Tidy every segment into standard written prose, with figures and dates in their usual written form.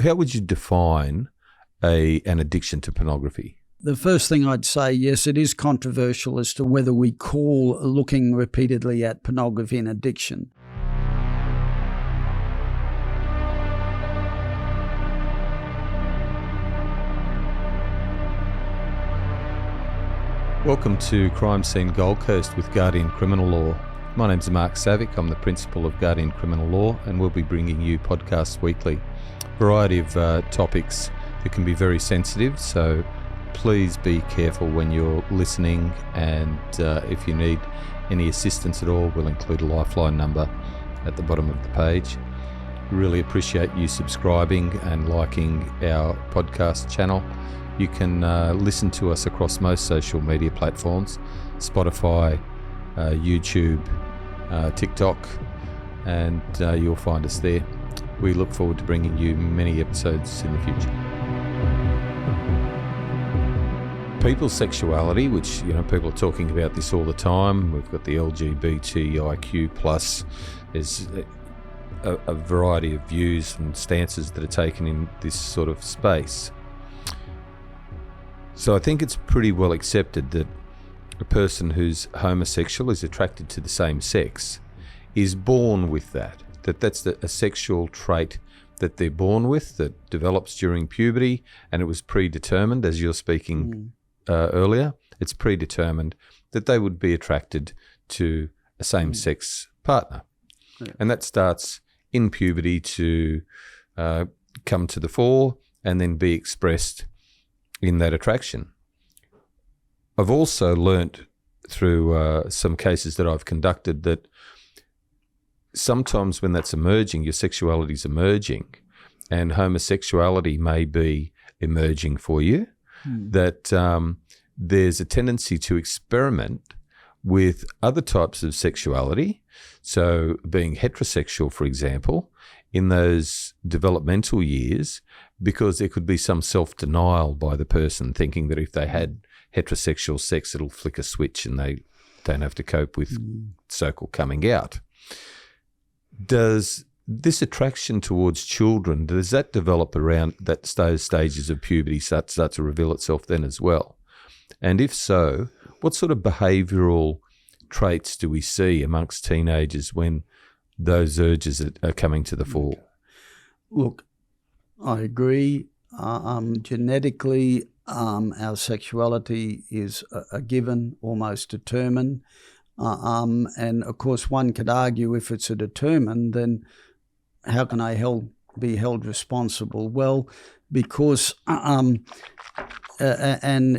how would you define an addiction to pornography? The first thing I'd say, yes, it is controversial as to whether we call looking repeatedly at pornography an addiction. Welcome to Crime Scene Gold Coast with Guardian Criminal Law. My name's Mark Savic. I'm the principal of Guardian Criminal Law, and we'll be bringing you podcasts weekly. A variety of topics that can be very sensitive, so please be careful when you're listening, and if you need any assistance at all, we'll include a lifeline number at the bottom of the page. We really appreciate you subscribing and liking our podcast channel. You can listen to us across most social media platforms, Spotify, YouTube, TikTok, and you'll find us there. We look forward to bringing you many episodes in the future. People's sexuality, which people are talking about this all the time. We've got the LGBTIQ plus. There's a variety of views and stances that are taken in this sort of space. So I think it's pretty well accepted that a person who's homosexual is attracted to the same sex is born with that's a sexual trait that they're born with, that develops during puberty, and it was predetermined, as you're speaking earlier. It's predetermined that they would be attracted to a same-sex partner. Yeah. And that starts in puberty to come to the fore and then be expressed in that attraction. I've also learnt through some cases that I've conducted that sometimes when that's emerging, your sexuality is emerging, and homosexuality may be emerging for you, that there's a tendency to experiment with other types of sexuality. So being heterosexual, for example, in those developmental years, because there could be some self-denial by the person thinking that if they had heterosexual sex, it'll flick a switch and they don't have to cope with so-called coming out. Does this attraction towards children, does that develop around those stages of puberty, start to reveal itself then as well? And if so, what sort of behavioural traits do we see amongst teenagers when those urges are coming to the fore? Look, I agree. Genetically, our sexuality is a given, almost determined. And of course, one could argue if it's a determined, then how can I be held responsible? Well, because and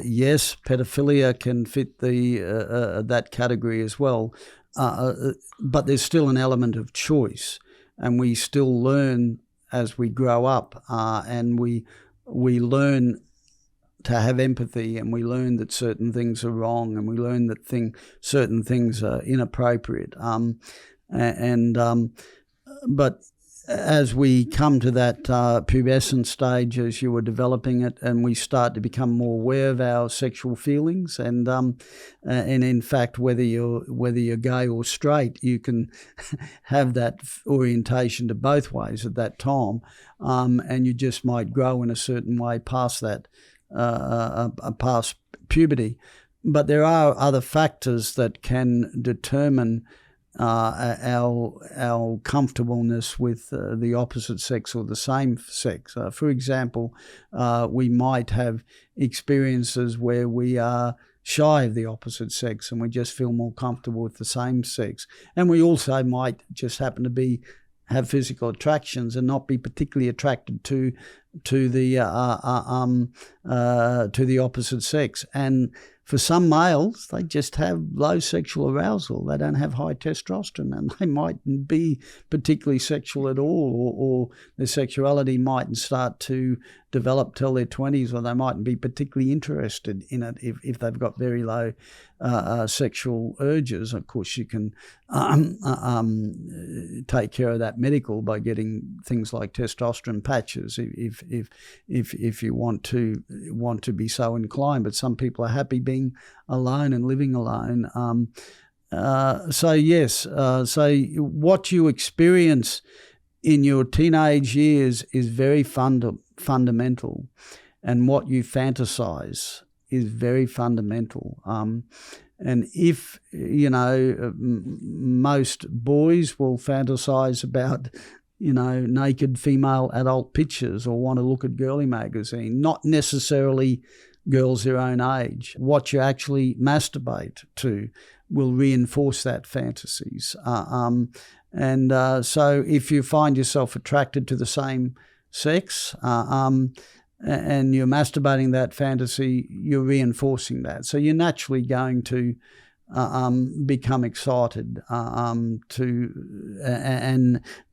yes, pedophilia can fit that category as well. But there's still an element of choice, and we still learn as we grow up, and we learn to have empathy, and we learn that certain things are wrong, and we learn that certain things are inappropriate. But as we come to that pubescent stage, as you were developing it, and we start to become more aware of our sexual feelings, and in fact, whether you're gay or straight, you can have that orientation to both ways at that time, and you just might grow in a certain way past that, past puberty. But there are other factors that can determine our comfortableness with the opposite sex or the same sex. For example, we might have experiences where we are shy of the opposite sex and we just feel more comfortable with the same sex. And we also might just happen to have physical attractions and not be particularly attracted to the opposite sex. And for some males, they just have low sexual arousal. They don't have high testosterone, and they mightn't be particularly sexual at all, or their sexuality mightn't start to develop till their 20s, or they mightn't be particularly interested in it if they've got very low sexual urges. Of course, you can take care of that medical by getting things like testosterone patches if you want to be so inclined. But some people are happy being alone and living alone. So yes, so what you experience in your teenage years is very fundamental, and what you fantasize is very fundamental. And if, most boys will fantasize about, naked female adult pictures or want to look at girly magazine, not necessarily girls their own age. What you actually masturbate to will reinforce that fantasies. So if you find yourself attracted to the same sex and you're masturbating that fantasy, you're reinforcing that. So you're naturally going to become excited to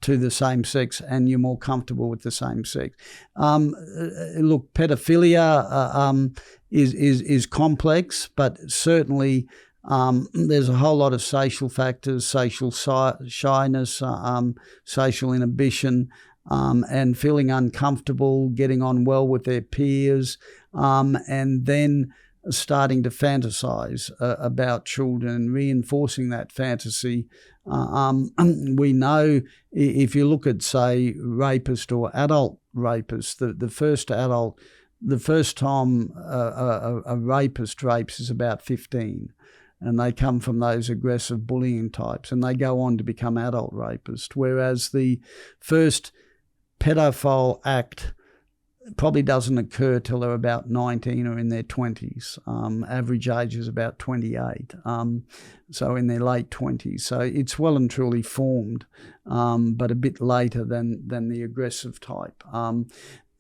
the same sex, and you're more comfortable with the same sex. Look, pedophilia is complex, but certainly there's a whole lot of social factors, social shyness, social inhibition, and feeling uncomfortable, getting on well with their peers, and then starting to fantasize about children, reinforcing that fantasy. We know if you look at, say, rapist or adult rapist, the first time a rapist rapes is about 15. And they come from those aggressive bullying types, and they go on to become adult rapists. Whereas the first pedophile act probably doesn't occur till they're about 19 or in their 20s. Average age is about 28, so in their late 20s. So it's well and truly formed, but a bit later than the aggressive type.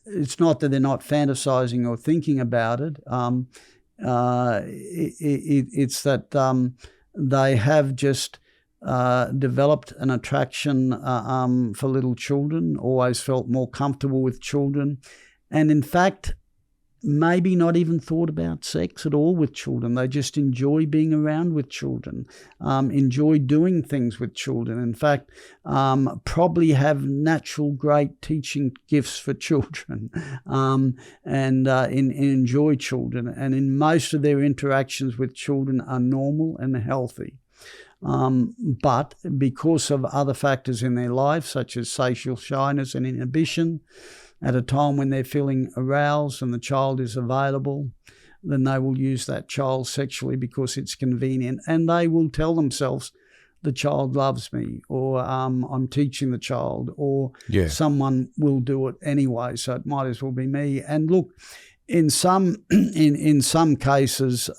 It's not that they're not fantasizing or thinking about it. It's that they have just developed an attraction for little children, always felt more comfortable with children, and in fact maybe not even thought about sex at all with children. They just enjoy being around with children, enjoy doing things with children. In fact, probably have natural great teaching gifts for children, and enjoy children. And in most of their interactions with children are normal and healthy. But because of other factors in their life, such as social shyness and inhibition, at a time when they're feeling aroused and the child is available, then they will use that child sexually because it's convenient, and they will tell themselves, the child loves me, or I'm teaching the child, or someone will do it anyway, so it might as well be me. And look, in some cases,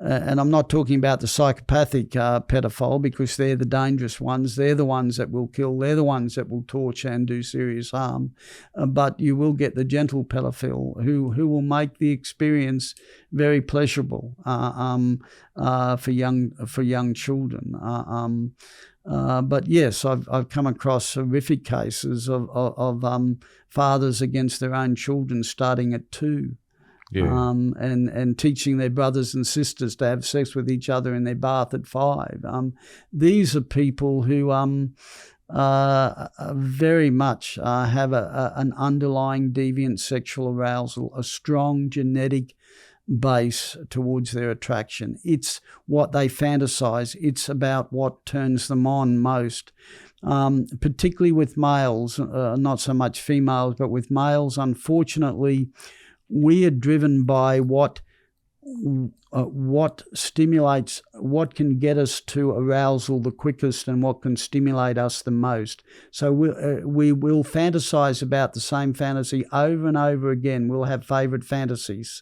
and I'm not talking about the psychopathic pedophile, because they're the dangerous ones. They're the ones that will kill. They're the ones that will torture and do serious harm. But you will get the gentle pedophile who will make the experience very pleasurable for young children. But yes, I've come across horrific cases of fathers against their own children starting at 2. Yeah. And teaching their brothers and sisters to have sex with each other in their bath at 5. These are people who very much have an underlying deviant sexual arousal, a strong genetic base towards their attraction. It's what they fantasize. It's about what turns them on most. Particularly with males, not so much females, but with males, unfortunately, we are driven by what stimulates, what can get us to arousal the quickest, and what can stimulate us the most. So we will fantasize about the same fantasy over and over again. We'll have favorite fantasies.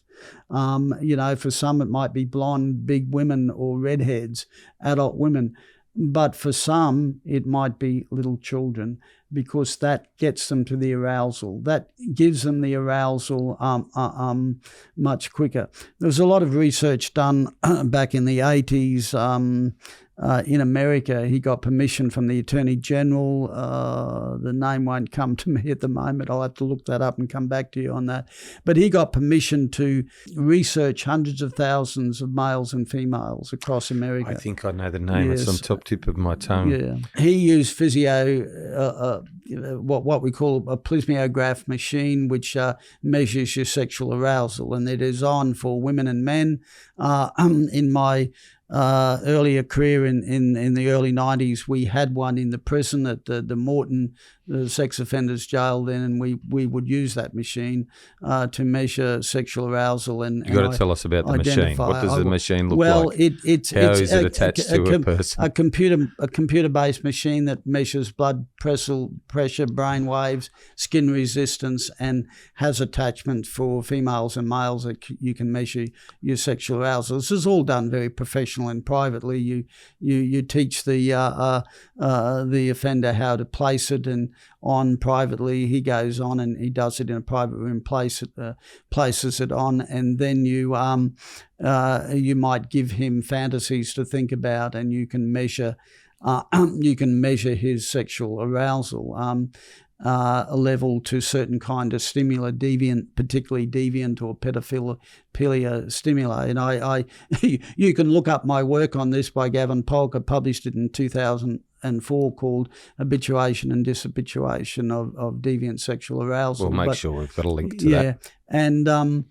For some it might be blonde, big women, or redheads, adult women. But for some, it might be little children, because that gets them to the arousal. That gives them the arousal much quicker. There was a lot of research done back in the 80s in America. He got permission from the Attorney General. The name won't come to me at the moment. I'll have to look that up and come back to you on that. But he got permission to research hundreds of thousands of males and females across America. I think I know the name. Yes. It's on top tip of my tongue. Yeah. He used what we call a plethysmograph machine, which measures your sexual arousal, and it is on for women and men. In my earlier career in the early 90s, we had one in the prison at the Morton sex offenders jail then, and we would use that machine to measure sexual arousal. And you've got to tell us about the machine. What does the machine look like? Well, it's is it attached to a person? A computer-based machine that measures blood pressure, brain waves, skin resistance, and has attachment for females and males that you can measure your sexual arousal. This is all done very professional and privately. You teach the offender how to place it and on privately. He goes on and he does it in a private room, places it on, and then you might give him fantasies to think about, and you can measure his sexual arousal level to certain kind of stimuli, particularly deviant or pedophilia stimuli. And you can look up my work on this by Gavan Palk. I published it in 2004 called Habituation and Dishabituation of Deviant Sexual Arousal. We'll make sure we've got a link to that. Yeah, and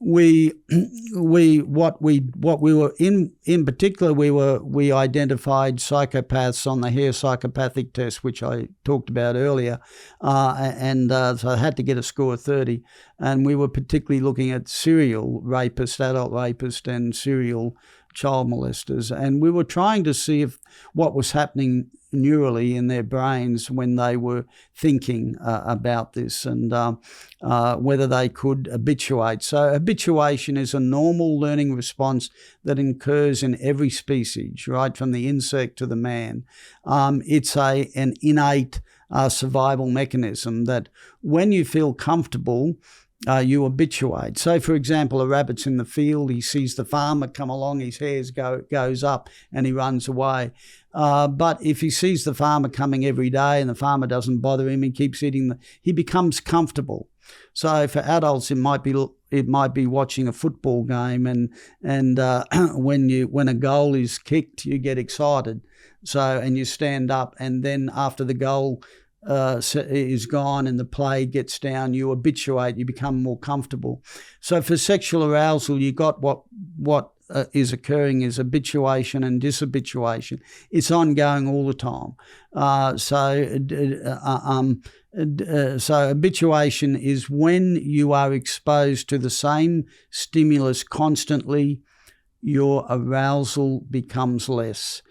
we were in particular, we identified psychopaths on the hair psychopathic test, which I talked about earlier, and so I had to get a score of 30, and we were particularly looking at serial rapists, adult rapists, and serial child molesters, and we were trying to see what was happening neurally in their brains when they were thinking about this, and whether they could habituate. So habituation is a normal learning response that occurs in every species, right from the insect to the man. It's an innate survival mechanism that when you feel comfortable, you habituate. So, for example, a rabbit's in the field, he sees the farmer come along, his hair goes up and he runs away. But if he sees the farmer coming every day and the farmer doesn't bother him, he keeps eating, he becomes comfortable. So for adults, it might be watching a football game, and when a goal is kicked, you get excited. So, and you stand up, and then after the goal is gone and the play gets down, you habituate, you become more comfortable. So for sexual arousal, you got what is occurring is habituation and dishabituation. It's ongoing all the time. So habituation is when you are exposed to the same stimulus constantly, your arousal becomes less.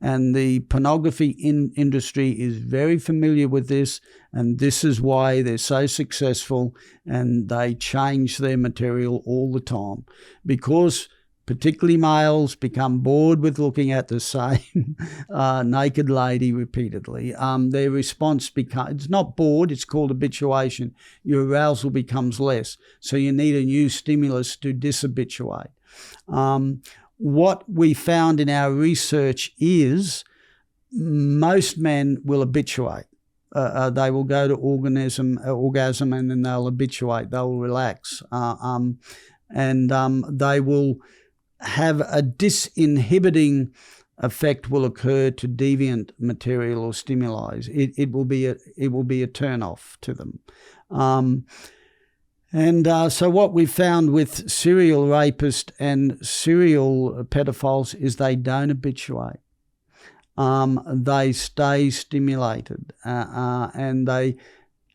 And the pornography industry is very familiar with this, and this is why they're so successful, and they change their material all the time, because particularly males become bored with looking at the same naked lady repeatedly. Their response it's not bored, it's called habituation. Your arousal becomes less, so you need a new stimulus to dishabituate. What we found in our research is most men will habituate. They will go to orgasm and then they'll habituate. They'll relax. And they will have a disinhibiting effect will occur to deviant material or stimuli. It will be a turn off to them. So what we found with serial rapists and serial pedophiles is they don't habituate. They stay stimulated and they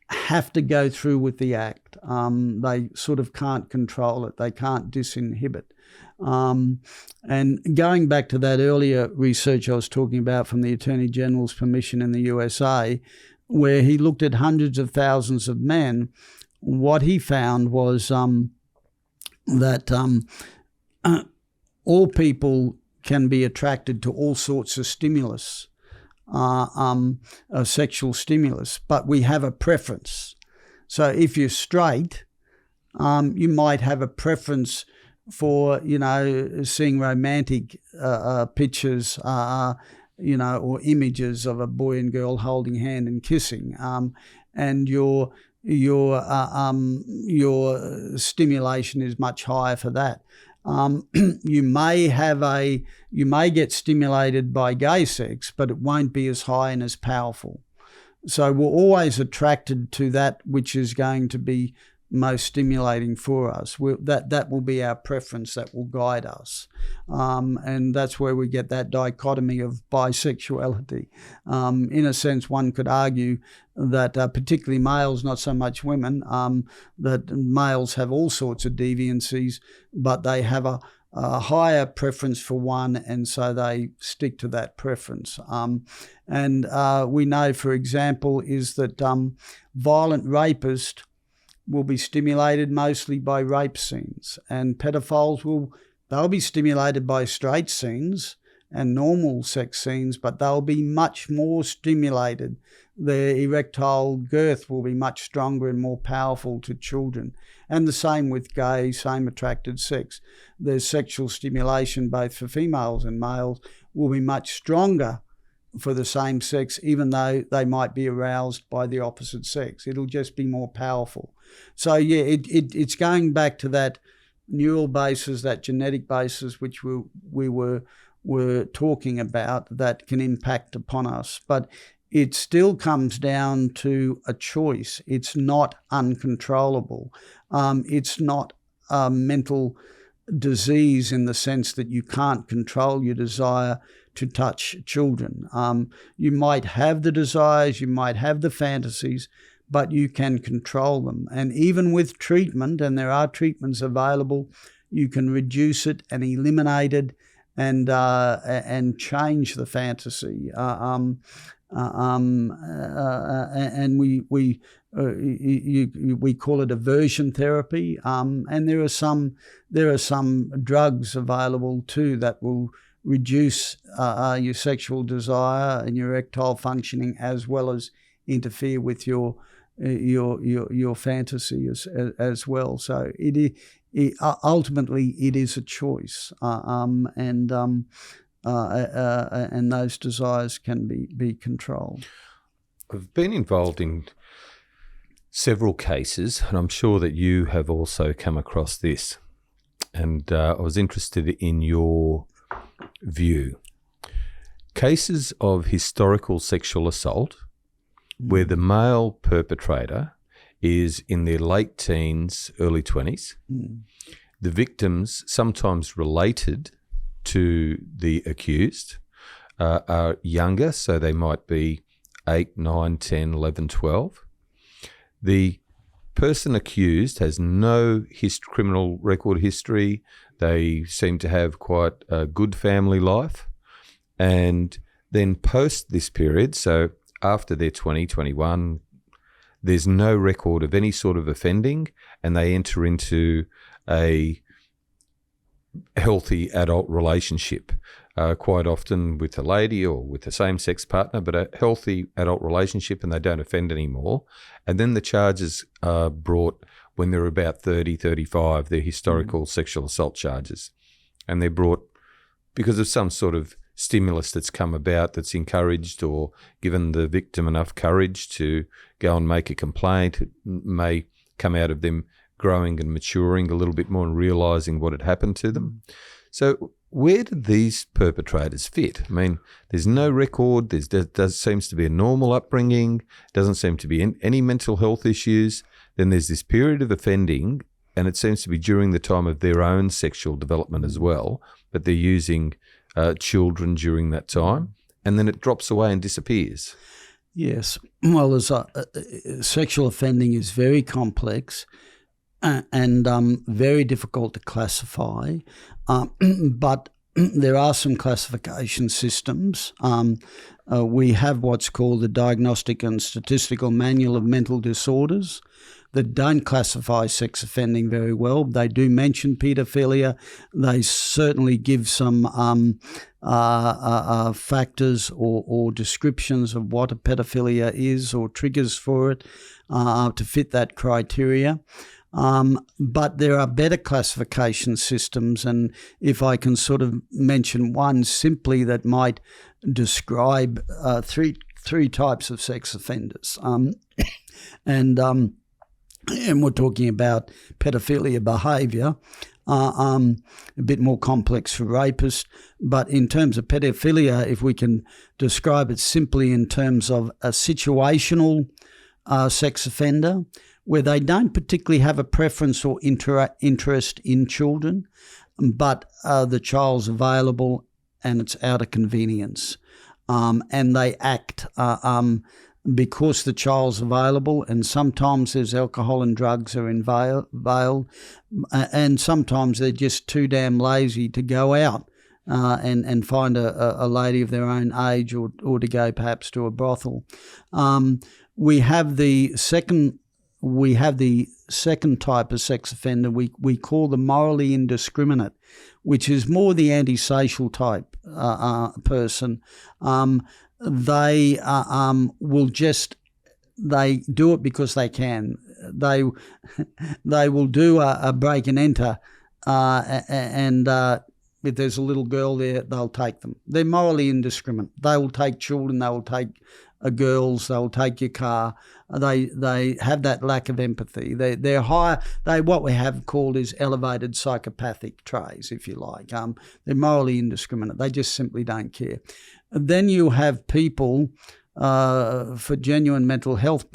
have to go through with the act. They sort of can't control it. They can't disinhibit. And going back to that earlier research I was talking about from the Attorney General's permission in the USA, where he looked at hundreds of thousands of men, what he found was that all people can be attracted to all sorts of stimulus, sexual stimulus, but we have a preference. So if you're straight, you might have a preference for, seeing romantic pictures, or images of a boy and girl holding hand and kissing, and your stimulation is much higher for that. You may get stimulated by gay sex, but it won't be as high and as powerful. So we're always attracted to that which is going to be most stimulating for us. That will be our preference, that will guide us. And that's where we get that dichotomy of bisexuality. In a sense, one could argue that particularly males, not so much women, that males have all sorts of deviancies, but they have a higher preference for one, and so they stick to that preference. And we know, for example, is that violent rapists will be stimulated mostly by rape scenes, and pedophiles they'll be stimulated by straight scenes and normal sex scenes, but they'll be much more stimulated. Their erectile girth will be much stronger and more powerful to children. And the same with gay, same-attracted sex. Their sexual stimulation, both for females and males, will be much stronger for the same sex, even though they might be aroused by the opposite sex. It'll just be more powerful. So, yeah, it's going back to that neural basis, that genetic basis, which we were talking about, that can impact upon us. But it still comes down to a choice. It's not uncontrollable. It's not a mental disease in the sense that you can't control your desire to touch children. You might have the desires, you might have the fantasies, but you can control them. And even with treatment, and there are treatments available, you can reduce it and eliminate it and change the fantasy. And we call it aversion therapy. And there are some drugs available too that will reduce your sexual desire and your erectile functioning, as well as interfere with your fantasy as well. So ultimately it is a choice, and those desires can be controlled. I've been involved in several cases, and I'm sure that you have also come across this. And I was interested in your view. Cases of historical sexual assault where the male perpetrator is in their late teens, early 20s. The victims, sometimes related to the accused, are younger, so they might be 8, 9, 10, 11, 12. The person accused has no criminal record history. They seem to have quite a good family life. And then post this period, so after they're 20, 21, there's no record of any sort of offending, and they enter into a healthy adult relationship, quite often with a lady or with a same-sex partner, but a healthy adult relationship, and they don't offend anymore. And then the charges are brought when they're about 30, 35, they're historical sexual assault charges. And they're brought because of some sort of stimulus that's come about, that's encouraged or given the victim enough courage to go and make a complaint. It may come out of them growing and maturing a little bit more and realising what had happened to them. So where do these perpetrators fit? I mean, there's no record. There seems to be a normal upbringing. Doesn't seem to be any mental health issues. Then there's this period of offending, and it seems to be during the time of their own sexual development as well, but they're using children during that time, and then it drops away and disappears. Yes. Well, sexual offending is very complex and very difficult to classify, but there are some classification systems. We have what's called the Diagnostic and Statistical Manual of Mental Disorders that don't classify sex offending very well. They do mention paedophilia. They certainly give some factors or descriptions of what a pedophilia is or triggers for it to fit that criteria. But there are better classification systems, and if I can sort of mention one simply that might describe three types of sex offenders, and we're talking about pedophilia behaviour, a bit more complex for rapists. But in terms of pedophilia, if we can describe it simply in terms of a situational sex offender where they don't particularly have a preference or interest in children, but the child's available and it's out of convenience. And they act because the child's available, and sometimes there's alcohol and drugs are involved, and sometimes they're just too damn lazy to go out and find a lady of their own age or to go perhaps to a brothel. We have the second type of sex offender we call the morally indiscriminate, which is more the antisocial type person. They do it because they can. They will do a break and enter, and if there's a little girl there, they'll take them. They're morally indiscriminate. They will take children. They will take girls. They will take your car. They have that lack of empathy. They're higher. What we have called is elevated psychopathic traits, if you like. They're morally indiscriminate. They just simply don't care. And then you have people for genuine mental health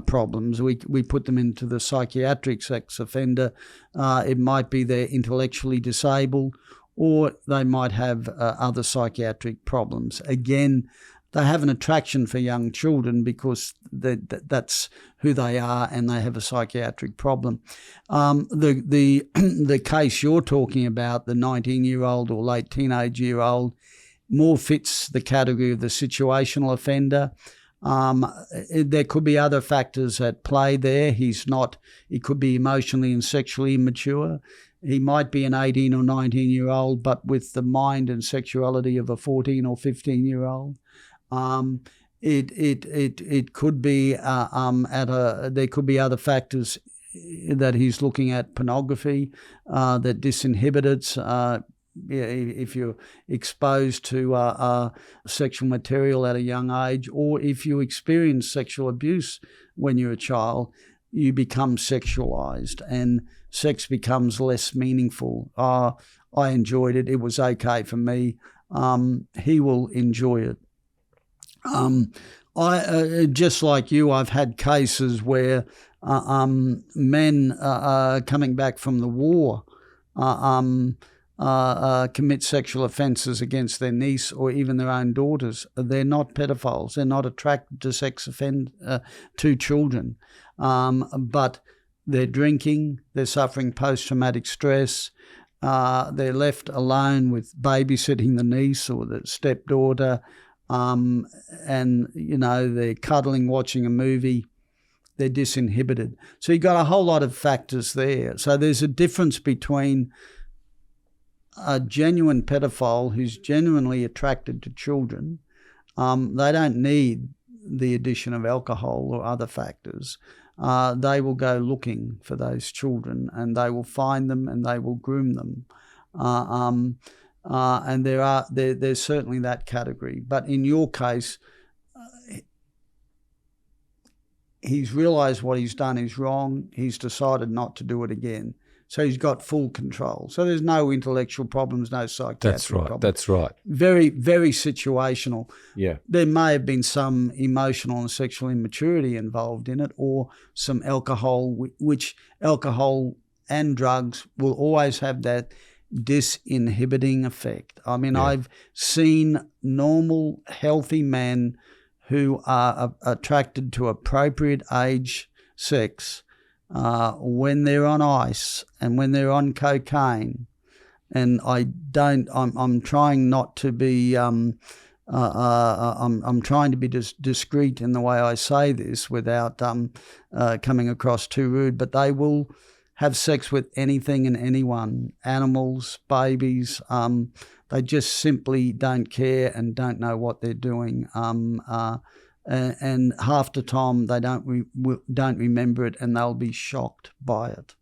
problems. We put them into the psychiatric sex offender. It might be they're intellectually disabled, or they might have other psychiatric problems. Again, they have an attraction for young children because that's who they are, and they have a psychiatric problem. The case you're talking about, the 19-year-old or late teenage year old, more fits the category of the situational offender. There could be other factors at play there. He could be emotionally and sexually immature. He might be an 18 or 19-year-old, but with the mind and sexuality of a 14 or 15-year-old. It could be there could be other factors that he's looking at, pornography that disinhibits. If you're exposed to sexual material at a young age, or if you experience sexual abuse when you're a child, you become sexualized and sex becomes less meaningful. I enjoyed it. It was okay for me. He will enjoy it. I just like you, I've had cases where men coming back from the war commit sexual offences against their niece or even their own daughters. They're not pedophiles. They're not attracted to to children, but they're drinking. They're suffering post-traumatic stress. They're left alone with babysitting the niece or the stepdaughter, and they're cuddling, watching a movie. They're disinhibited. So you've got a whole lot of factors there. So there's a difference between a genuine pedophile who's genuinely attracted to children. They don't need the addition of alcohol or other factors. They will go looking for those children, and they will find them and they will groom them. And there's certainly that category. But in your case, he's realised what he's done is wrong. He's decided not to do it again. So he's got full control. So there's no intellectual problems, no psychiatric problems. That's right. Very, very situational. Yeah. There may have been some emotional and sexual immaturity involved in it, or some alcohol, which alcohol and drugs will always have that disinhibiting effect. I mean, I've seen normal, healthy men who are attracted to appropriate age sex when they're on ice and when they're on cocaine. And I'm trying not to be, I'm trying to be discreet in the way I say this without coming across too rude, but they will have sex with anything and anyone, animals, babies. They just simply don't care and don't know what they're doing. And half the time they don't remember it, and they'll be shocked by it.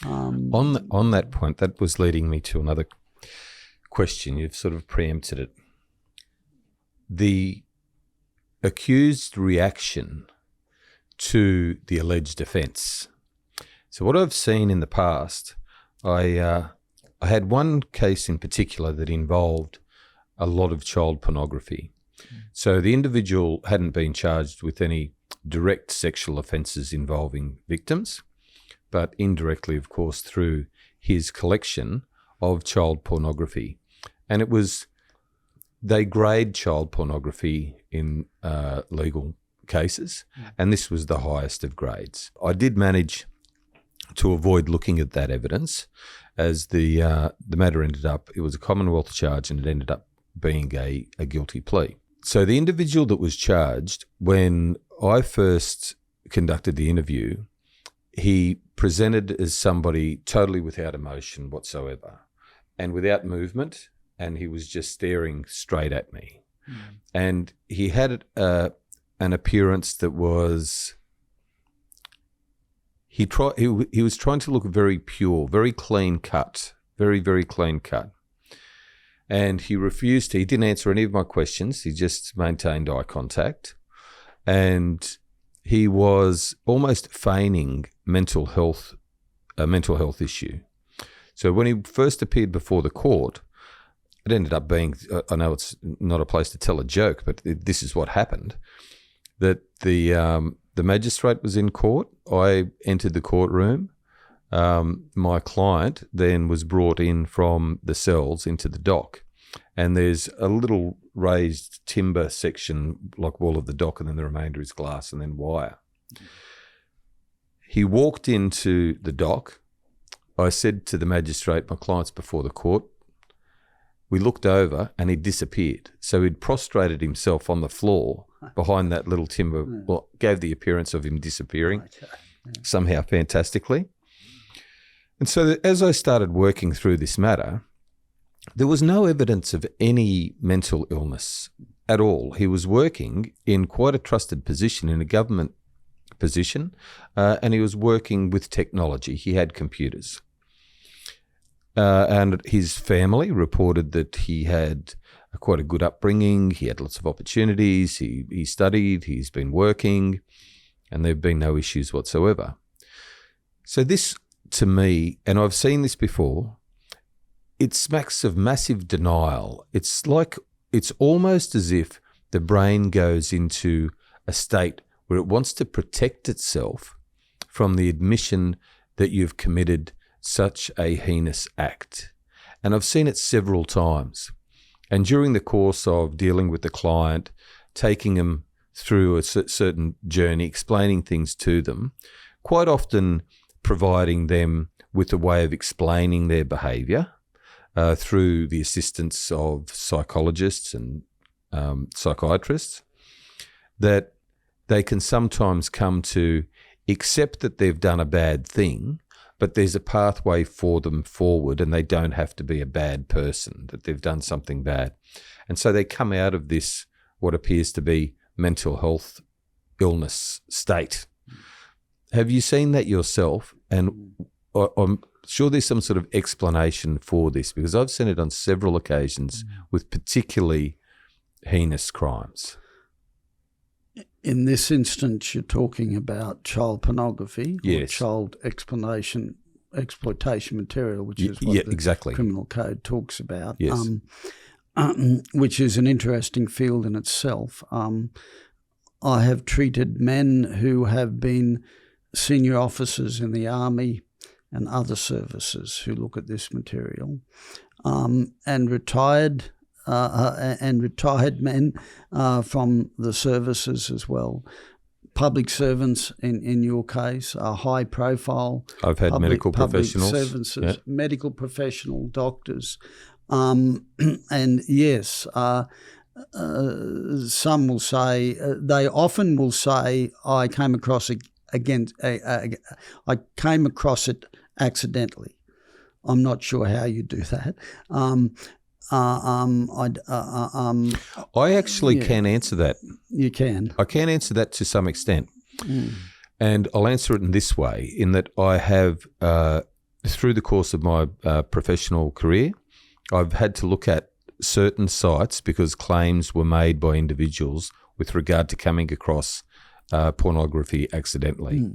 On that point, that was leading me to another question. You've sort of preempted it. The accused reaction to the alleged offence. So what I've seen in the past, I had one case in particular that involved a lot of child pornography. So the individual hadn't been charged with any direct sexual offences involving victims, but indirectly, of course, through his collection of child pornography. And they grade child pornography in legal cases, and this was the highest of grades. I did manage to avoid looking at that evidence, as the matter ended up, it was a Commonwealth charge, and it ended up being a guilty plea. So the individual that was charged, when I first conducted the interview, he presented as somebody totally without emotion whatsoever and without movement, and he was just staring straight at me. And he had an appearance that was... He was trying to look very pure, very clean cut, very, very clean cut. And he refused. He didn't answer any of my questions. He just maintained eye contact. And he was almost feigning a mental health issue. So when he first appeared before the court, it ended up being, I know it's not a place to tell a joke, but this is what happened, that the magistrate was in court. I entered the courtroom. My client then was brought in from the cells into the dock, and there's a little raised timber section, like wall of the dock, and then the remainder is glass and then wire. He walked into the dock. I said to the magistrate, my client's before the court. We looked over and he disappeared. So he'd prostrated himself on the floor behind that little timber, well, gave the appearance of him disappearing somehow fantastically. And so as I started working through this matter, there was no evidence of any mental illness at all. He was working in quite a trusted position, in a government position, and he was working with technology. He had computers. And his family reported that he had quite a good upbringing. He had lots of opportunities. He studied. He's been working, and there have been no issues whatsoever. So this, to me, and I've seen this before, it smacks of massive denial. It's almost as if the brain goes into a state where it wants to protect itself from the admission that you've committed such a heinous act. And I've seen it several times. And during the course of dealing with the client, taking them through a certain journey, explaining things to them, quite often providing them with a way of explaining their behaviour through the assistance of psychologists and psychiatrists, that they can sometimes come to accept that they've done a bad thing, but there's a pathway for them forward, and they don't have to be a bad person, that they've done something bad. And so they come out of this, what appears to be mental health illness state. Have you seen that yourself? And I'm sure there's some sort of explanation for this, because I've seen it on several occasions with particularly heinous crimes. In this instance, you're talking about child pornography, yes, or child exploitation material, which is what the exactly. Criminal Code talks about, yes. Which is an interesting field in itself. I have treated men who have been senior officers in the Army and other services who look at this material, and retired men from the services as well. Public servants, in your case, are high profile. I've had medical professionals. Services, yeah. Medical professional, doctors. And yes, some will say, they often will say, I came across it accidentally. I'm not sure how you do that. I actually can answer that. You can. I can answer that to some extent. And I'll answer it in this way, in that I have, through the course of my professional career, I've had to look at certain sites because claims were made by individuals with regard to coming across pornography accidentally.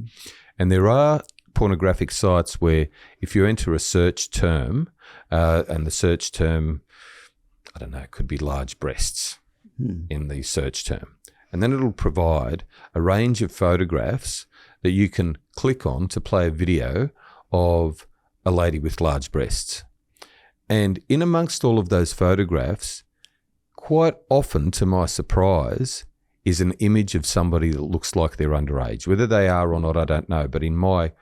And there are pornographic sites where if you enter a search term, and the search term, I don't know, it could be large breasts in the search term. and then it'll provide a range of photographs that you can click on to play a video of a lady with large breasts. And in amongst all of those photographs, quite often, to my surprise, is an image of somebody that looks like they're underage. Whether they are or not, I don't know. But in my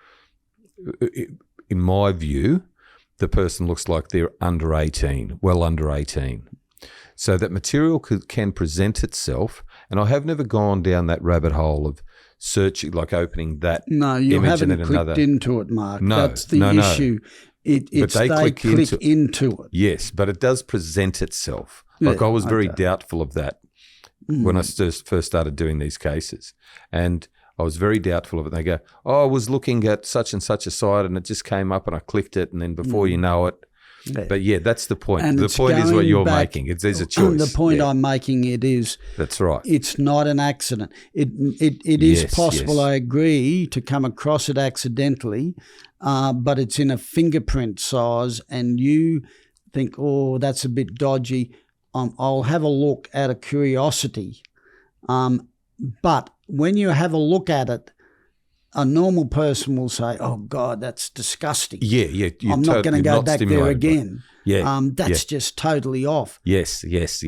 view, the person looks like they're under 18, well under 18. So that material can present itself. And I have never gone down that rabbit hole of searching, like opening that No, you image haven't and then clicked another. into it, Mark. No, that's the no. issue. It's they click into it. Yes, but it does present itself. Like I was very doubtful of that when I first started doing these cases. And I was very doubtful of it. They go, I was looking at such and such a site and it just came up and I clicked it, and then before you know it. Yeah. But yeah, that's the point. And the point is what you're making. There's a choice. The point I'm making is that's right. It's not an accident. It is possible, I agree, to come across it accidentally, but it's in a fingerprint size and you think, oh, that's a bit dodgy. I'll have a look out of curiosity. But when you have a look at it, a normal person will say, oh, God, that's disgusting. Yeah. I'm not going to go back there again. That's Yeah. just totally off. Yes, But yes,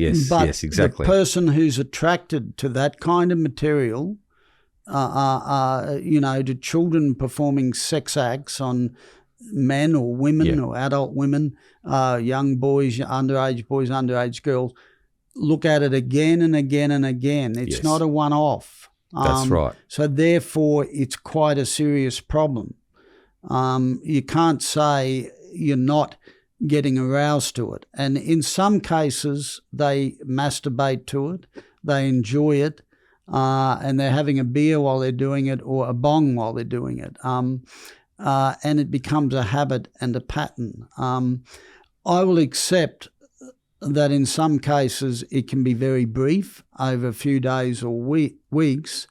exactly. The person who's attracted to that kind of material, to children performing sex acts on men or women or adult women, young boys, underage girls, look at it again and again and again. It's not a one-off. That's right. So therefore, it's quite a serious problem. You can't say you're not getting aroused to it. And in some cases, they masturbate to it, they enjoy it, and they're having a beer while they're doing it or a bong while they're doing it. And it becomes a habit and a pattern. I will accept that in some cases it can be very brief, over a few days or weeks,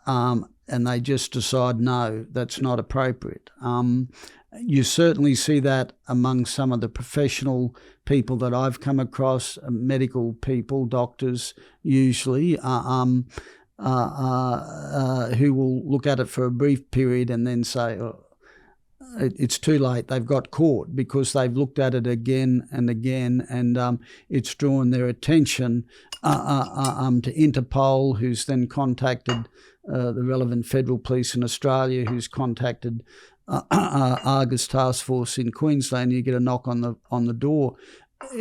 and they just decide, no, that's not appropriate. You certainly see that among some of the professional people that I've come across, medical people, doctors usually, who will look at it for a brief period and then say, it's too late, they've got caught because they've looked at it again and again, and it's drawn their attention to Interpol, who's then contacted the relevant federal police in Australia, who's contacted Argus Task Force in Queensland. You get a knock on the door.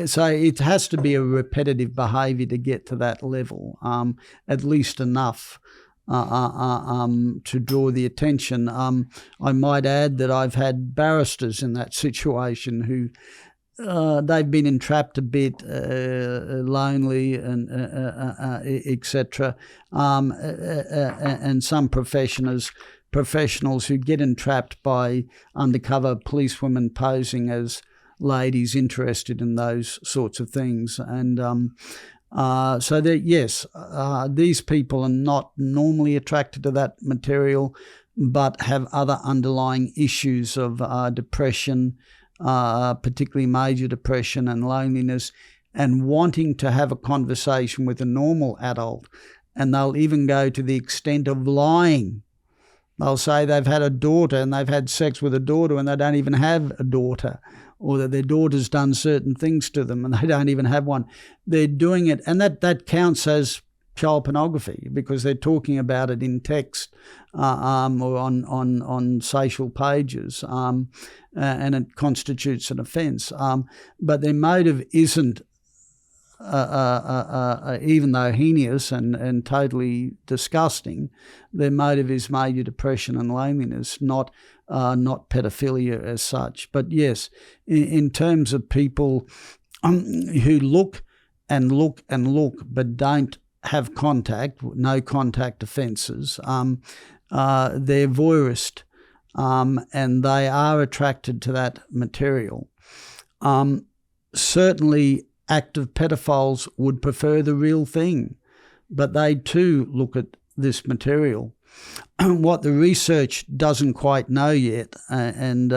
So it has to be a repetitive behaviour to get to that level, at least enough to draw the attention. I might add that I've had barristers in that situation who they've been entrapped a bit, lonely, and etc. And some professionals who get entrapped by undercover policewomen posing as ladies interested in those sorts of things. And so that, yes, these people are not normally attracted to that material, but have other underlying issues of depression, particularly major depression and loneliness, and wanting to have a conversation with a normal adult. And they'll even go to the extent of lying. They'll say they've had a daughter and they've had sex with a daughter and they don't even have a daughter, or that their daughter's done certain things to them and they don't even have one. They're doing it, and that counts as child pornography because they're talking about it in text or on social pages, and it constitutes an offence. But their motive isn't, even though heinous and totally disgusting, their motive is major depression and loneliness, not pedophilia as such. But yes, in terms of people who look and look and look but don't have contact, no contact offences, they're voyeurist, and they are attracted to that material. Certainly active pedophiles would prefer the real thing, but they too look at this material. What the research doesn't quite know yet, and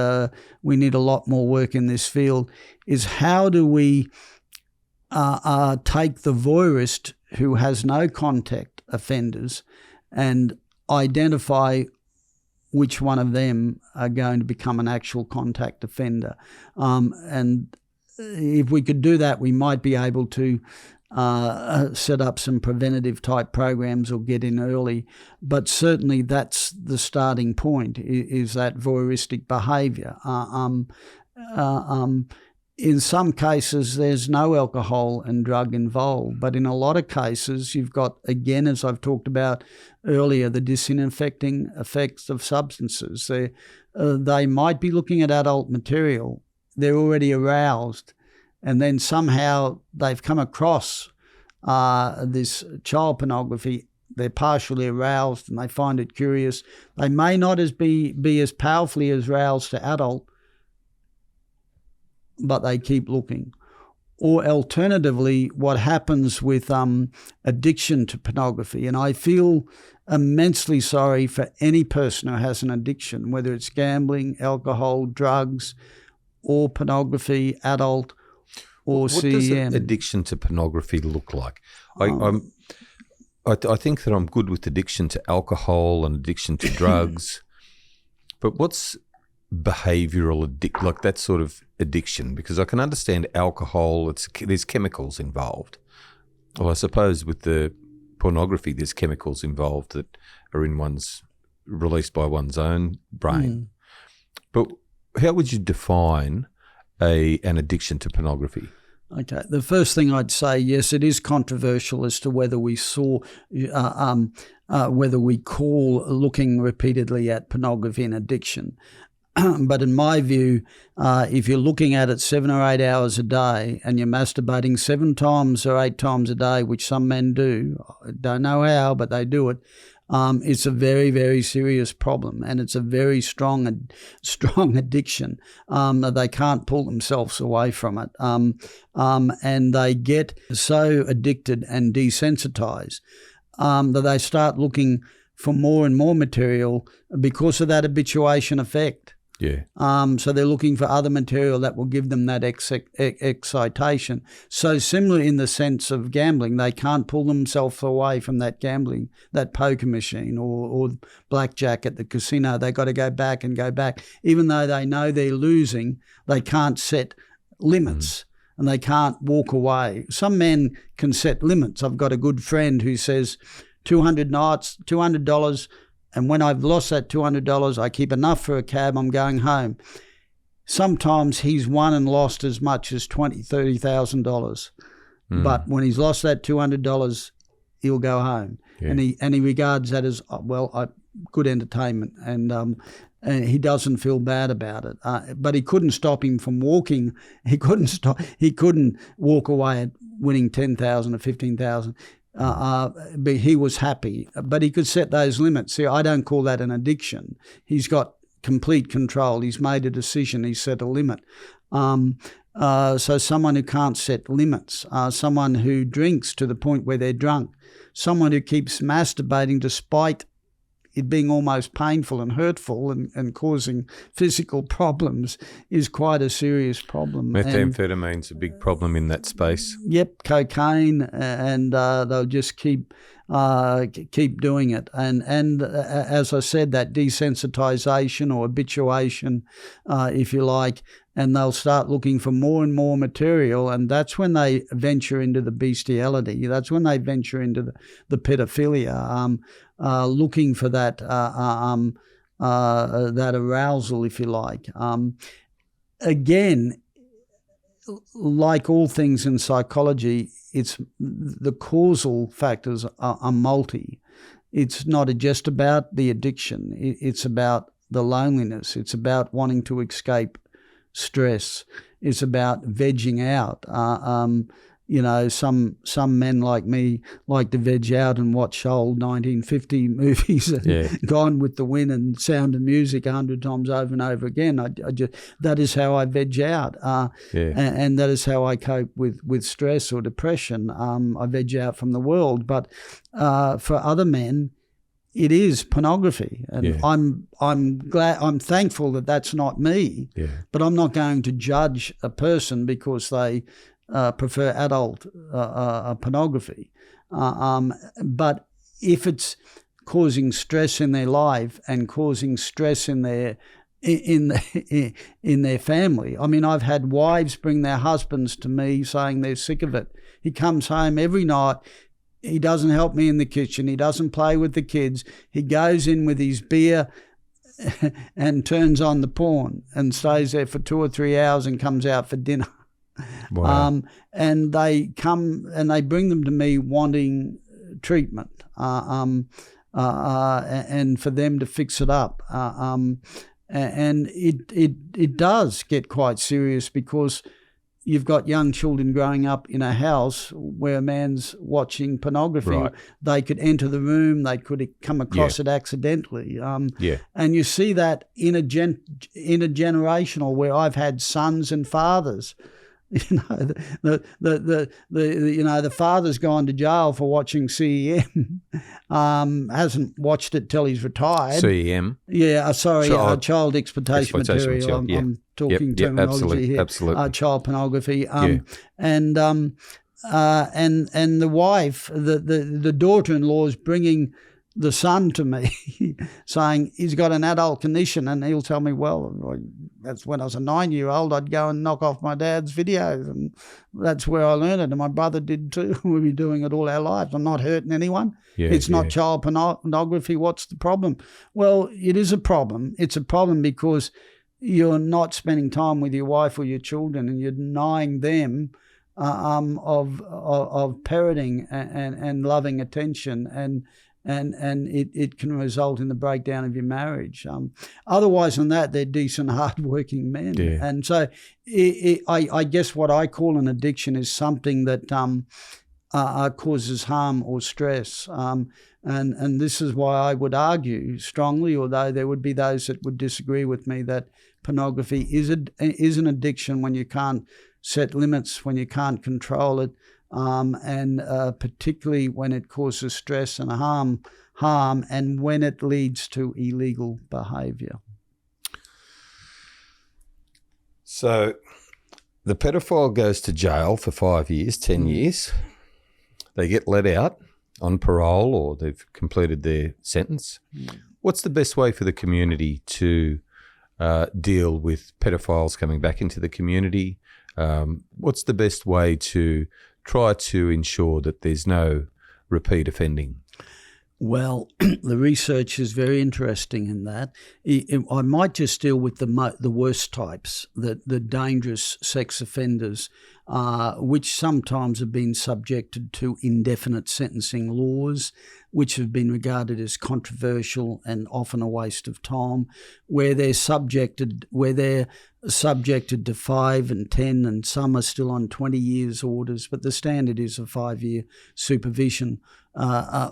we need a lot more work in this field, is how do we take the voyeurist who has no contact offenders and identify which one of them are going to become an actual contact offender. And if we could do that, we might be able to set up some preventative type programs or get in early. But certainly that's the starting point, is that voyeuristic behaviour. In some cases, there's no alcohol and drug involved, but in a lot of cases, you've got, again, as I've talked about earlier, the disinfecting effects of substances. They might be looking at adult material. They're already aroused, and then somehow they've come across this child pornography. They're partially aroused and they find it curious. They may not be as powerfully aroused to adult, but they keep looking. Or alternatively, what happens with addiction to pornography, and I feel immensely sorry for any person who has an addiction, whether it's gambling, alcohol, drugs, or pornography, adult, or CEM. What does addiction to pornography look like? I think that I'm good with addiction to alcohol and addiction to drugs, but what's behavioural like that sort of addiction? Because I can understand alcohol, there's chemicals involved. Well, I suppose with the pornography, there's chemicals involved that are released by one's own brain. But how would you define an addiction to pornography? Okay, the first thing I'd say, yes, it is controversial as to whether we whether we call looking repeatedly at pornography an addiction. But in my view, if you're looking at it 7 or 8 hours a day and you're masturbating 7 times or 8 times a day, which some men do, I don't know how, but they do it, it's a very, very serious problem, and it's a very strong addiction that they can't pull themselves away from it. And they get so addicted and desensitized that they start looking for more and more material because of that habituation effect. Yeah. So they're looking for other material that will give them that excitation. So similar in the sense of gambling, they can't pull themselves away from that gambling, that poker machine or blackjack at the casino. They got to go back and go back. Even though they know they're losing, they can't set limits and they can't walk away. Some men can set limits. I've got a good friend who says 200 nights, $200, and when I've lost that $200, I keep enough for a cab, I'm going home. Sometimes he's won and lost as much as $20,000, $30,000. But when he's lost that $200, he'll go home. Yeah. And he regards that as, good entertainment. And he doesn't feel bad about it. But he couldn't stop him from walking. He couldn't walk away at winning $10,000 or $15,000. But he was happy, but he could set those limits. See, I don't call that an addiction. He's got complete control. He's made a decision. He's set a limit. So someone who can't set limits, someone who drinks to the point where they're drunk, someone who keeps masturbating despite it being almost painful and hurtful and causing physical problems is quite a serious problem. Methamphetamine's a big problem in that space. Yep, cocaine, and they'll just keep doing it. And as I said, that desensitization or habituation, if you like, and they'll start looking for more and more material, and that's when they venture into the bestiality. That's when they venture into the pedophilia, looking for that arousal, if you like. Again, like all things in psychology, it's the causal factors are multi. It's not just about the addiction. It's about the loneliness. It's about wanting to escape stress. It's about vegging out. Some men like me like to veg out and watch old 1950 movies and Gone with the Wind and Sound of Music 100 times over and over again. I just that is how I veg out, and that is how I cope with stress or depression. I veg out from the world, but for other men, it is pornography, and I'm thankful that that's not me. Yeah. But I'm not going to judge a person because they prefer adult pornography. But if it's causing stress in their life and causing stress in their family. I mean, I've had wives bring their husbands to me saying they're sick of it. He comes home every night. He doesn't help me in the kitchen. He doesn't play with the kids. He goes in with his beer and turns on the porn and stays there for 2 or 3 hours and comes out for dinner. Wow. And they come and they bring them to me wanting treatment and for them to fix it up. And it does get quite serious because you've got young children growing up in a house where a man's watching pornography. Right. They could enter the room, they could come across it accidentally. And you see that in a generational where I've had sons and fathers. You know, the father's gone to jail for watching CEM. Hasn't watched it till he's retired. CEM. Yeah, child exploitation material. I'm talking terminology here. Absolutely. Child pornography. And the wife, the daughter-in-law is bringing the son to me saying he's got an adult condition, and he'll tell me, well, that's when I was a 9-year-old, I'd go and knock off my dad's videos, and that's where I learned it, and my brother did too. We've been doing it all our lives. I'm not hurting anyone. It's not child pornography. What's the problem? Well, it is a problem. It's a problem because you're not spending time with your wife or your children, and you're denying them of parenting and loving attention, and it can result in the breakdown of your marriage. Otherwise than that, they're decent, hard-working men. Yeah. And so I guess what I call an addiction is something that causes harm or stress. And this is why I would argue strongly, although there would be those that would disagree with me, that pornography is an addiction when you can't set limits, when you can't control it, and particularly when it causes stress and harm, and when it leads to illegal behaviour. So the pedophile goes to jail for 5 years, 10 years. They get let out on parole or they've completed their sentence. What's the best way for the community to deal with pedophiles coming back into the community? What's the best way to try to ensure that there's no repeat offending? Well, the research is very interesting in that. I might just deal with the worst types, the dangerous sex offenders, which sometimes have been subjected to indefinite sentencing laws, which have been regarded as controversial and often a waste of time, where they're subjected to 5 and 10, and some are still on 20 years orders, but the standard is a 5-year supervision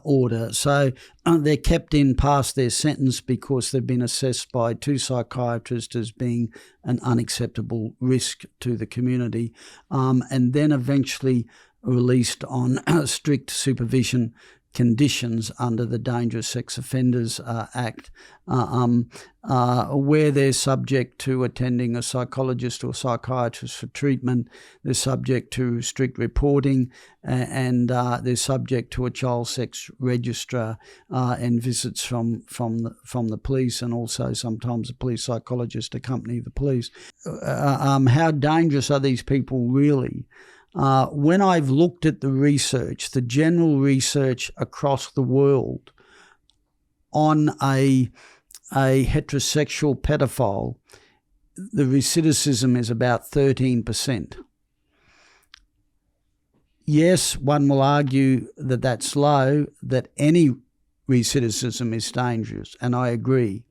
order. So they're kept in past their sentence because they've been assessed by 2 psychiatrists as being an unacceptable risk to the community, and then eventually released on strict supervision conditions under the Dangerous Sex Offenders Act, where they're subject to attending a psychologist or psychiatrist for treatment. They're subject to strict reporting, and they're subject to a child sex registrar and visits from the police, and also sometimes a police psychologist accompany the police. How dangerous are these people really? When I've looked at the research, the general research across the world on a heterosexual pedophile, the recidivism is about 13%. Yes, one will argue that that's low, that any recidivism is dangerous, and I agree.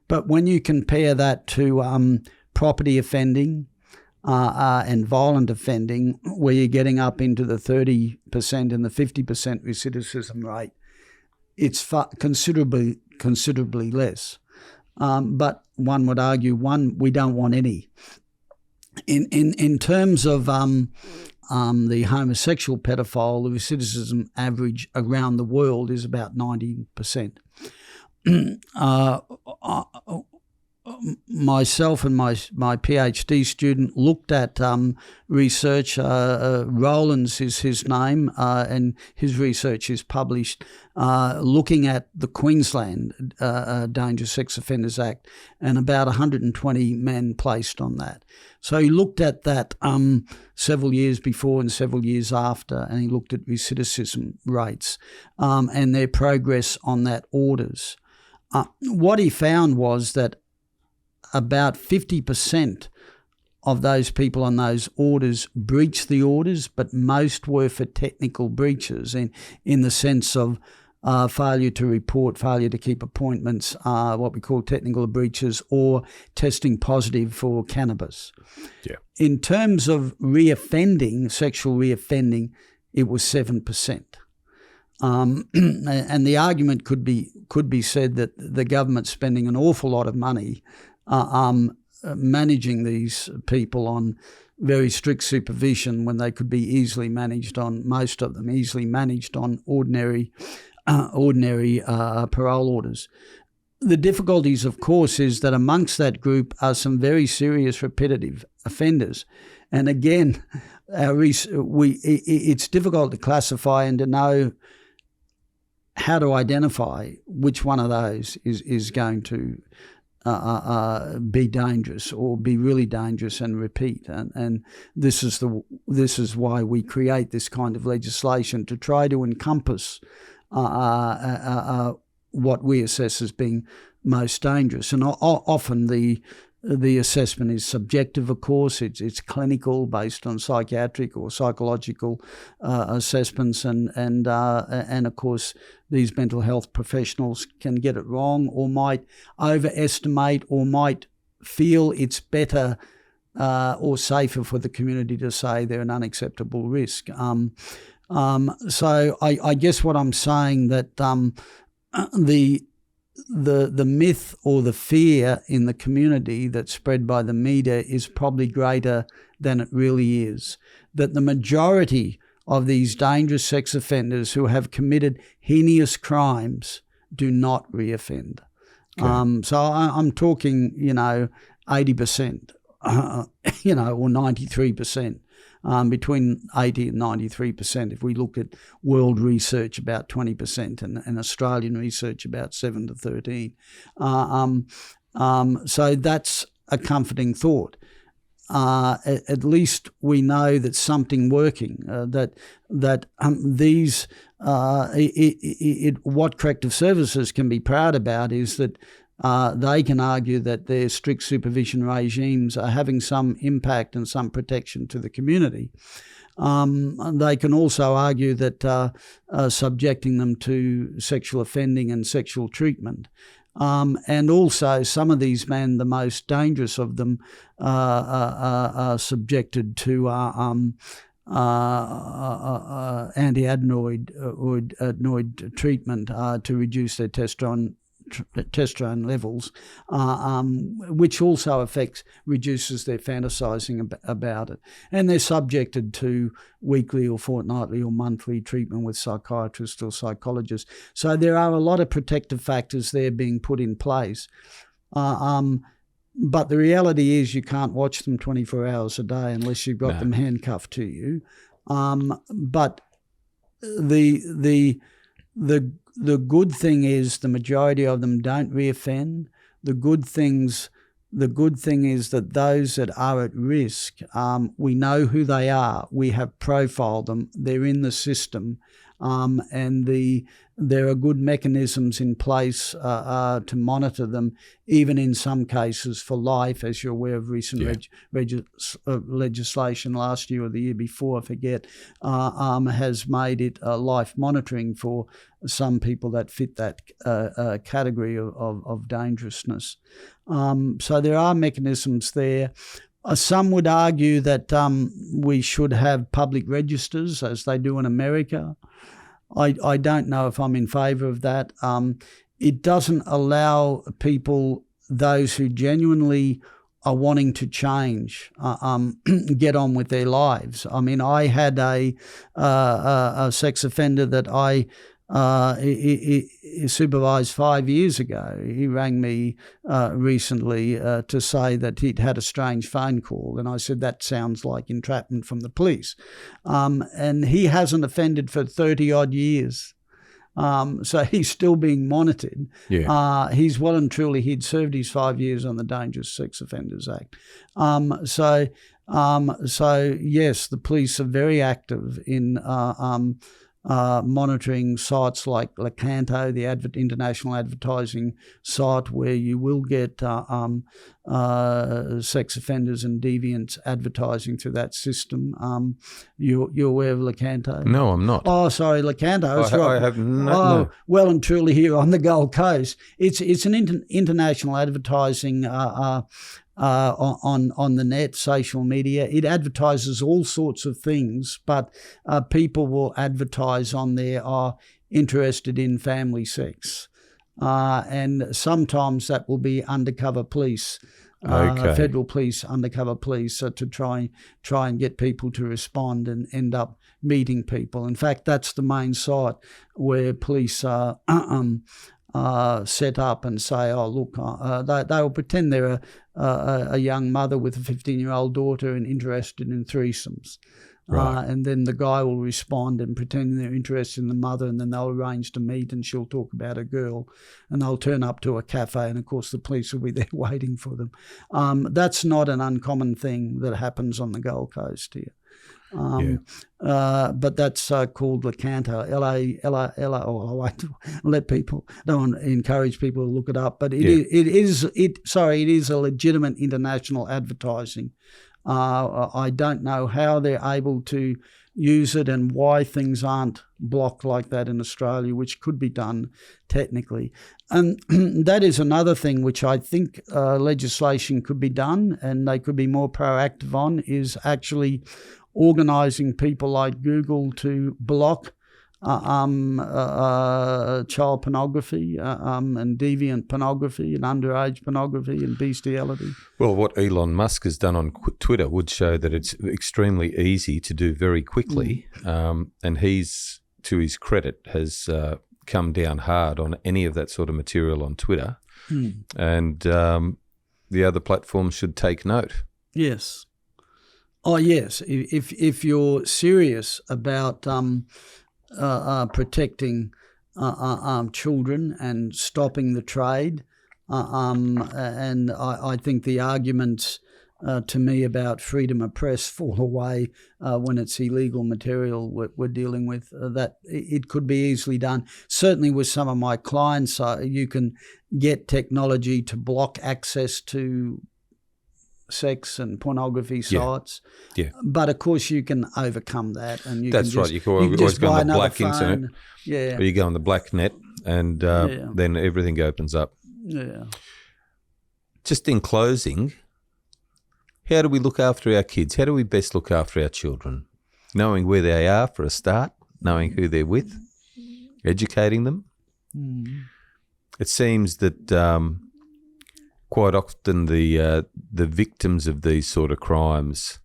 But when you compare that to property offending, and violent offending, where you're getting up into the 30% and the 50% recidivism rate, it's considerably less. But one would argue, we don't want any. In terms of the homosexual pedophile, the recidivism average around the world is about 90%. myself and my PhD student looked at research. Rowlands is his name, and his research is published looking at the Queensland Dangerous Sex Offenders Act, and about 120 men placed on that. So he looked at that several years before and several years after, and he looked at recidivism rates and their progress on that orders. What he found was that about 50% of those people on those orders breached the orders, but most were for technical breaches in the sense of failure to report, failure to keep appointments, what we call technical breaches, or testing positive for cannabis. Yeah. In terms of reoffending, sexual reoffending, it was 7%. And the argument could be said that the government's spending an awful lot of money managing these people on very strict supervision when they could be easily managed on, most of them easily managed on ordinary parole orders. The difficulties, of course, is that amongst that group are some very serious repetitive offenders. And again, it's difficult to classify and to know how to identify which one of those is going to be dangerous or be really dangerous and repeat. And this is why we create this kind of legislation, to try to encompass what we assess as being most dangerous. And often the assessment is subjective, of course. It's clinical, based on psychiatric or psychological assessments, and of course these mental health professionals can get it wrong, or might overestimate, or might feel it's better or safer for the community to say they're an unacceptable risk. So I guess what I'm saying, that the myth or the fear in the community that's spread by the media is probably greater than it really is. That the majority of these dangerous sex offenders who have committed heinous crimes do not reoffend. Okay. So I'm talking, 80%, or 93%. Between 80 and 93%. If we look at world research, about 20%, and Australian research, about 7 to 13. So that's a comforting thought. At least we know that something working. What corrective services can be proud about is that they can argue that their strict supervision regimes are having some impact and some protection to the community. They can also argue that subjecting them to sexual offending and sexual treatment. And also some of these men, the most dangerous of them, are subjected to anti-adenoid treatment to reduce their testosterone levels, which also reduces their fantasizing about it. And they're subjected to weekly or fortnightly or monthly treatment with psychiatrists or psychologists. So there are a lot of protective factors there being put in place. But the reality is you can't watch them 24 hours a day unless you've got them handcuffed to you. But the good thing is the majority of them don't reoffend. The good thing is that those that are at risk, we know who they are. We have profiled them. They're in the system, and there are good mechanisms in place to monitor them, even in some cases for life, as you're aware of recent legislation last year or the year before, I forget, has made it life monitoring for some people that fit that category of dangerousness. So there are mechanisms there. Some would argue that we should have public registers, as they do in America. I don't know if I'm in favour of that. It doesn't allow people, those who genuinely are wanting to change, get on with their lives. I mean, I had a sex offender that I he supervised 5 years ago. He rang me recently to say that he'd had a strange phone call, and I said, that sounds like entrapment from the police. And he hasn't offended for 30-odd years. So he's still being monitored. Yeah. He's well and truly, he'd served his 5 years on the Dangerous Sex Offenders Act. So yes, the police are very active in monitoring sites like Lecanto, the international advertising site, where you will get sex offenders and deviants advertising through that system. You're aware of Lecanto? No, I'm not. Oh, sorry, Lecanto. I have no. Well and truly here on the Gold Coast. It's an international advertising on the net, social media. It advertises all sorts of things, but people will advertise on there are interested in family sex. And sometimes that will be undercover police, federal police, undercover police, to try and get people to respond and end up meeting people. In fact, that's the main site where police set up and say, oh, look, they will pretend they're a young mother with a 15-year-old daughter and interested in threesomes. Right. And then the guy will respond and pretend they're interested in the mother, and then they'll arrange to meet, and she'll talk about a girl, and they'll turn up to a cafe, and of course the police will be there waiting for them. That's not an uncommon thing that happens on the Gold Coast here. But that's called Lecanto, L-A. Oh, I won't let people. Don't want to encourage people to look it up, but it is a legitimate international advertising. I don't know how they're able to use it and why things aren't blocked like that in Australia, which could be done technically. And that is another thing which I think legislation could be done, and they could be more proactive on, is actually organising people like Google to block child pornography and deviant pornography and underage pornography and bestiality. Well, what Elon Musk has done on Twitter would show that it's extremely easy to do very quickly, and he's, to his credit, has come down hard on any of that sort of material on Twitter, and the other platforms should take note. Yes. Oh, yes. If you're serious about protecting children and stopping the trade, and I think the arguments to me about freedom of press fall away when it's illegal material we're dealing with, that it could be easily done. Certainly with some of my clients, you can get technology to block access to sex and pornography sites. Yeah. But of course you can overcome that, and you That's can just, right. You can always go on the black internet. Yeah. Or you go on the black net, and then everything opens up. Yeah. Just in closing, how do we look after our kids? How do we best look after our children? Knowing where they are for a start, knowing who they're with, educating them. It seems that quite often the victims of these sort of crimes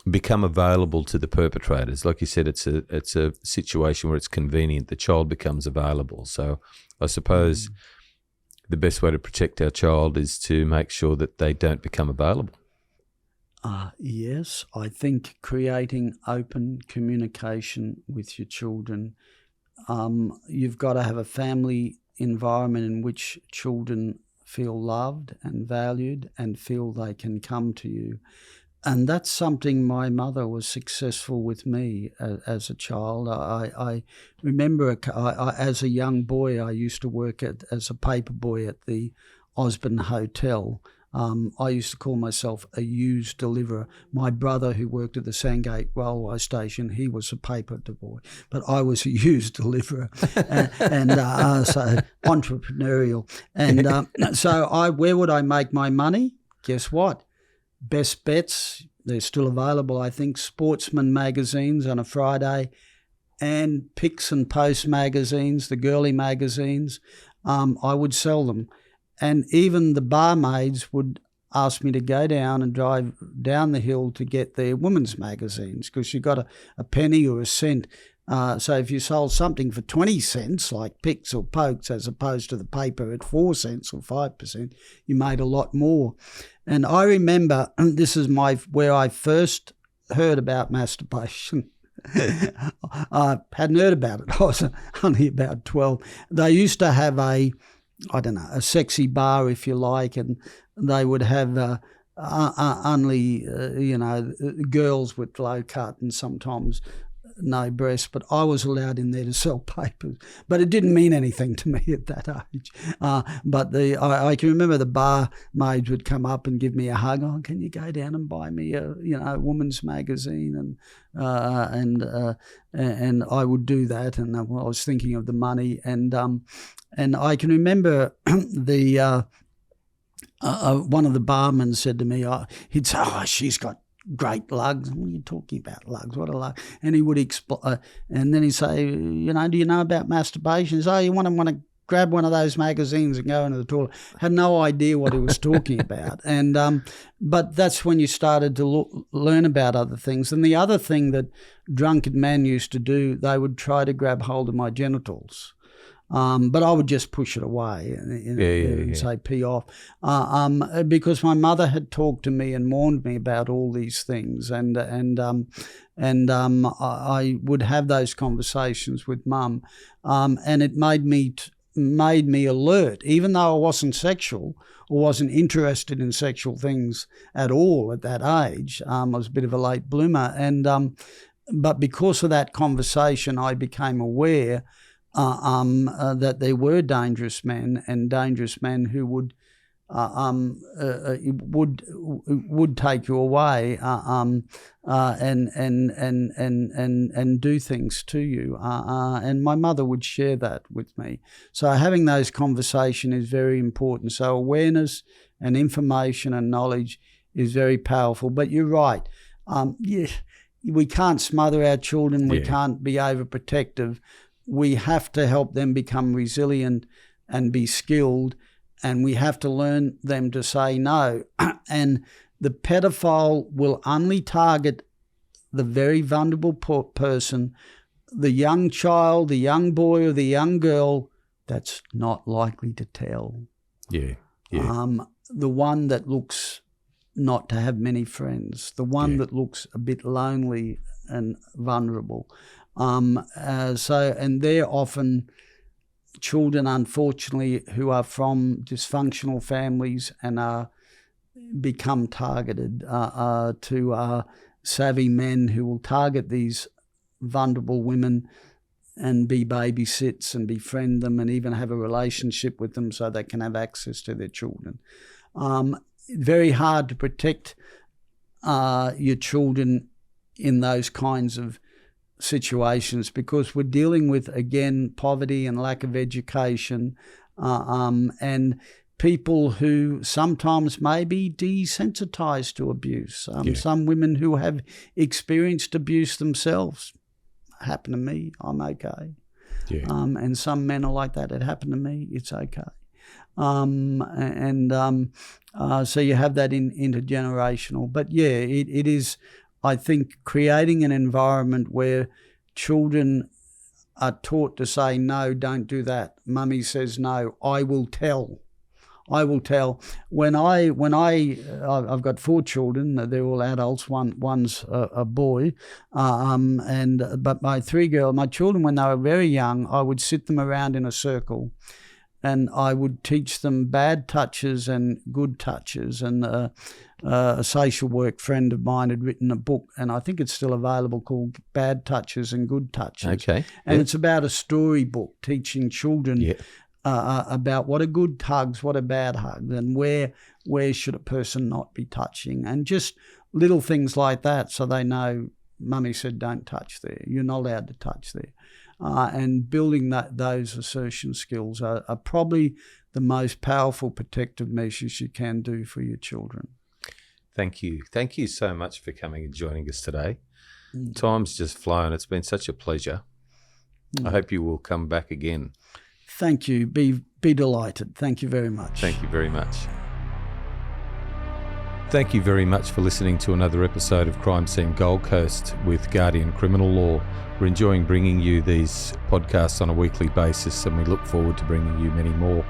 become available to the perpetrators. Like you said, it's a situation where it's convenient. The child becomes available. So I suppose the best way to protect our child is to make sure that they don't become available. Yes, I think creating open communication with your children. You've got to have a family environment in which children feel loved and valued and feel they can come to you. And that's something my mother was successful with me as a child. I remember as a young boy, I used to work as a paper boy at the Osborne Hotel. I used to call myself a used deliverer. My brother, who worked at the Sandgate railway station, he was a paper boy, but I was a used deliverer, and so entrepreneurial. And so where would I make my money? Guess what? Best Bets, they're still available, I think, Sportsman magazines on a Friday, and Picks and Post magazines, the girly magazines. I would sell them. And even the barmaids would ask me to go down and drive down the hill to get their women's magazines, because you got a penny or a cent So if you sold something for 20 cents, like picks or pokes, as opposed to the paper at 4 cents or 5%, you made a lot more. And I remember, this is where I first heard about masturbation. I hadn't heard about it. I was only about 12. They used to have a sexy bar, if you like, and they would have only, girls with low cut and sometimes no breasts, but I was allowed in there to sell papers. But it didn't mean anything to me at that age. But I can remember the barmaids would come up and give me a hug. Oh, can you go down and buy me a woman's magazine? And I would do that. And I was thinking of the money. And I can remember one of the barmen said to me, he'd say, "Oh, she's got great lugs." What are you talking about, lugs? What a lug? And he would explain, and then he'd say, "Do you know about masturbation?" He'd say, "Oh, you want to grab one of those magazines and go into the toilet." Had no idea what he was talking about. And but that's when you started to learn about other things. And the other thing that drunken men used to do, they would try to grab hold of my genitals. But I would just push it away and say, "Pee off," because my mother had talked to me and warned me about all these things, and I would have those conversations with Mum, and it made me alert, even though I wasn't sexual or wasn't interested in sexual things at all at that age. I was a bit of a late bloomer, but because of that conversation, I became aware that there were dangerous men who would take you away and do things to you. And my mother would share that with me. So having those conversations is very important. So awareness and information and knowledge is very powerful. But you're right. We can't smother our children. We can't be overprotective. We have to help them become resilient and be skilled, and we have to learn them to say no. And the pedophile will only target the very vulnerable person, the young child, the young boy or the young girl that's not likely to tell. The one that looks not to have many friends, the one that looks a bit lonely and vulnerable. And they're often children, unfortunately, who are from dysfunctional families and become targeted to savvy men who will target these vulnerable women and be babysits and befriend them and even have a relationship with them so they can have access to their children. Very hard to protect your children in those kinds of situations because we're dealing with, again, poverty and lack of education and people who sometimes may be desensitized to abuse. Some women who have experienced abuse themselves. Happened to me, I'm okay. And some men are like that. It happened to me, it's okay. So you have that intergenerational. But it is, I think, creating an environment where children are taught to say, no, don't do that. Mummy says no, I will tell. When I've got 4 children, they're all adults. One's a boy, but my 3 my children, when they were very young, I would sit them around in a circle, and I would teach them bad touches and good touches. And a social work friend of mine had written a book, and I think it's still available, called Bad Touches and Good Touches. Okay. And it's about a storybook teaching children about what are good hugs, what are bad hugs, and where should a person not be touching, and just little things like that, so they know Mummy said don't touch there, you're not allowed to touch there. And building those assertion skills are probably the most powerful protective measures you can do for your children. Thank you. Thank you so much for coming and joining us today. Time's just flown. It's been such a pleasure. I hope you will come back again. Thank you. Be delighted. Thank you very much. Thank you very much. Thank you very much for listening to another episode of Crime Scene Gold Coast with Guardian Criminal Law. We're enjoying bringing you these podcasts on a weekly basis, and we look forward to bringing you many more.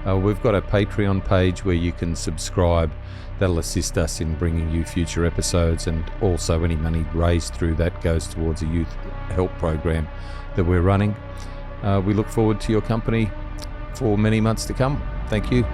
We've got a Patreon page where you can subscribe. That'll assist us in bringing you future episodes, and also any money raised through that goes towards a youth help program that we're running. We look forward to your company for many months to come. Thank you.